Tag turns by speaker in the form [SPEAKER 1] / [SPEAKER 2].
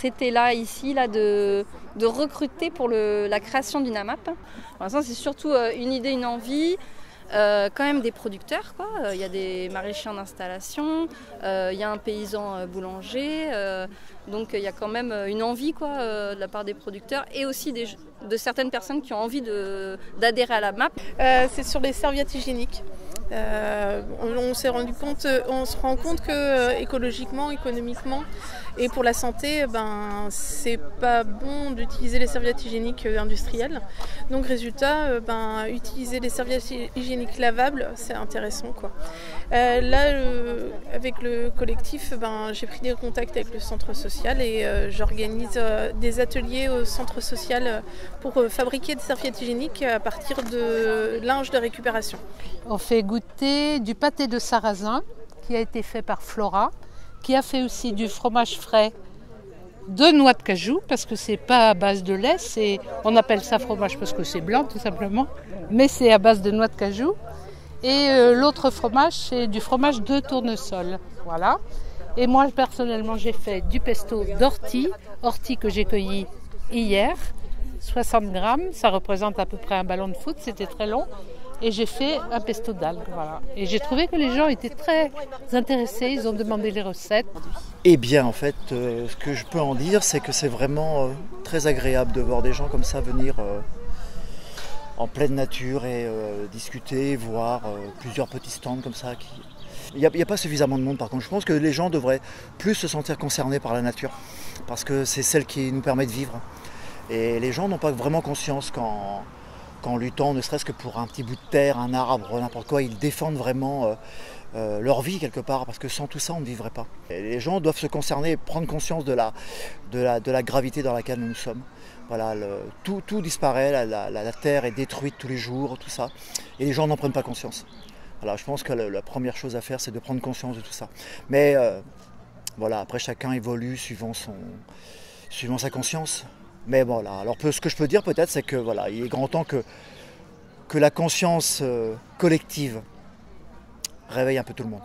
[SPEAKER 1] c'était là, ici, là, de recruter pour la création d'une AMAP. Pour l'instant, c'est surtout une idée, une envie. Quand même des producteurs, quoi. Il y a des maraîchers en installation, il y a un paysan boulanger, donc il y a quand même une envie, quoi, de la part des producteurs et aussi de certaines personnes qui ont envie d'adhérer à la MAP.
[SPEAKER 2] C'est sur les serviettes hygiéniques. On se rend compte que écologiquement, économiquement et pour la santé, c'est pas bon d'utiliser les serviettes hygiéniques industrielles. Donc résultat, utiliser les serviettes hygiéniques lavables, c'est intéressant, quoi. Avec le collectif, j'ai pris des contacts avec le centre social et j'organise des ateliers au centre social pour fabriquer des serviettes hygiéniques à partir de linge de récupération.
[SPEAKER 3] On fait goûter du pâté de sarrasin qui a été fait par Flora, qui a fait aussi du fromage frais de noix de cajou, parce que c'est pas à base de lait, on appelle ça fromage parce que c'est blanc tout simplement, mais c'est à base de noix de cajou. Et l'autre fromage, c'est du fromage de tournesol. Voilà. Et moi personnellement, j'ai fait du pesto d'ortie que j'ai cueilli hier, 60 grammes, ça représente à peu près un ballon de foot, c'était très long. Et j'ai fait un pesto d'algues, voilà. Et j'ai trouvé que les gens étaient très intéressés, ils ont demandé les recettes.
[SPEAKER 4] Eh bien, en fait, ce que je peux en dire, c'est que c'est vraiment très agréable de voir des gens comme ça venir en pleine nature et discuter, voir plusieurs petits stands comme ça. Il n'y a pas suffisamment de monde, par contre. Je pense que les gens devraient plus se sentir concernés par la nature, parce que c'est celle qui nous permet de vivre. Et les gens n'ont pas vraiment conscience qu'en luttant, ne serait-ce que pour un petit bout de terre, un arbre, n'importe quoi, ils défendent vraiment leur vie quelque part, parce que sans tout ça, on ne vivrait pas. Et les gens doivent se concerner et prendre conscience de la gravité dans laquelle nous sommes. Voilà, tout disparaît, la terre est détruite tous les jours, tout ça, et les gens n'en prennent pas conscience. Voilà, je pense que la première chose à faire, c'est de prendre conscience de tout ça. Mais voilà, après chacun évolue suivant sa conscience. Mais voilà, alors ce que je peux dire peut-être, c'est que voilà, il est grand temps que la conscience collective réveille un peu tout le monde.